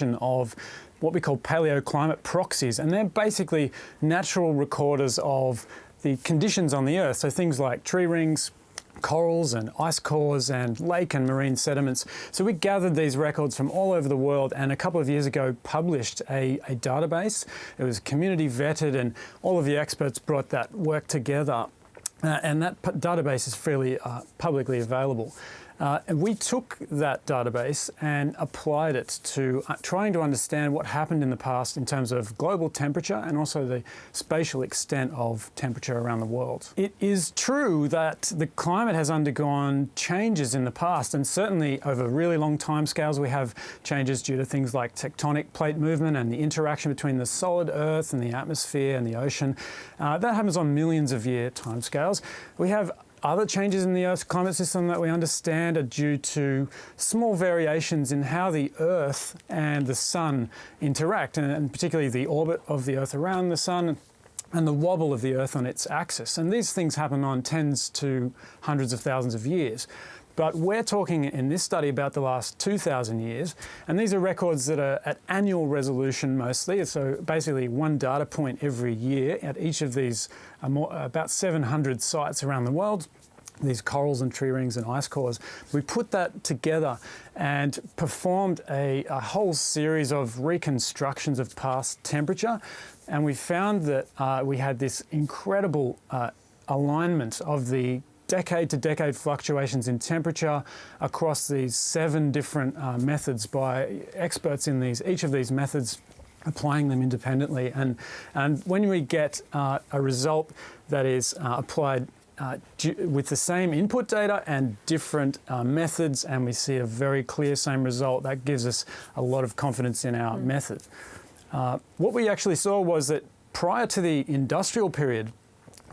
creation of what we call paleoclimate proxies, and they're basically natural recorders of the conditions on the Earth. So things like tree rings, corals and ice cores and lake and marine sediments. So we gathered these records from all over the world, and a couple of years ago published a database. It was community vetted, and all of the experts brought that work together. And that database is fairly publicly available. And we took that database and applied it to trying to understand what happened in the past in terms of global temperature and also the spatial extent of temperature around the world. It is true that the climate has undergone changes in the past, and certainly over really long timescales we have changes due to things like tectonic plate movement and the interaction between the solid Earth and the atmosphere and the ocean. That happens on millions of year timescales. We have other changes in the Earth's climate system that we understand are due to small variations in how the Earth and the Sun interact, and particularly the orbit of the Earth around the Sun and the wobble of the Earth on its axis. And these things happen on tens to hundreds of thousands of years. But we're talking in this study about the last 2,000 years, and these are records that are at annual resolution mostly, so basically one data point every year at each of these about 700 sites around the world, these corals and tree rings and ice cores. We put that together and performed a whole series of reconstructions of past temperature, and we found that we had this incredible alignment of the decade-to-decade fluctuations in temperature across these 7 different methods by experts in each of these methods, applying them independently. And when we get a result that is applied with the same input data and different methods, and we see a very clear same result, that gives us a lot of confidence in our method. What we actually saw was that prior to the industrial period,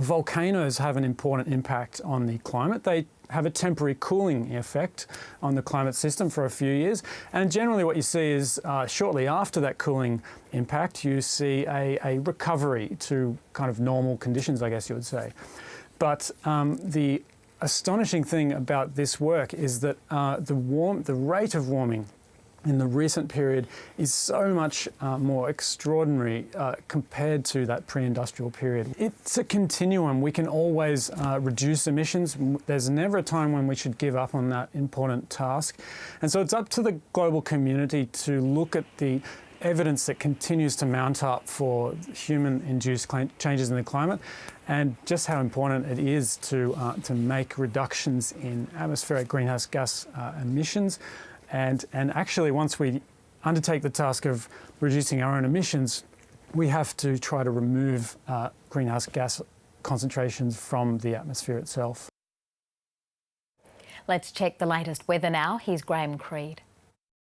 volcanoes have an important impact on the climate. They have a temporary cooling effect on the climate system for a few years. And generally what you see is shortly after that cooling impact, you see a recovery to kind of normal conditions, I guess you would say. But the astonishing thing about this work is that the rate of warming in the recent period is so much more extraordinary compared to that pre-industrial period. It's a continuum. We can always reduce emissions. There's never a time when we should give up on that important task. And so it's up to the global community to look at the evidence that continues to mount up for human-induced changes in the climate, and just how important it is to make reductions in atmospheric greenhouse gas emissions. And actually, once we undertake the task of reducing our own emissions, we have to try to remove greenhouse gas concentrations from the atmosphere itself. Let's check the latest weather now. Here's Graham Creed.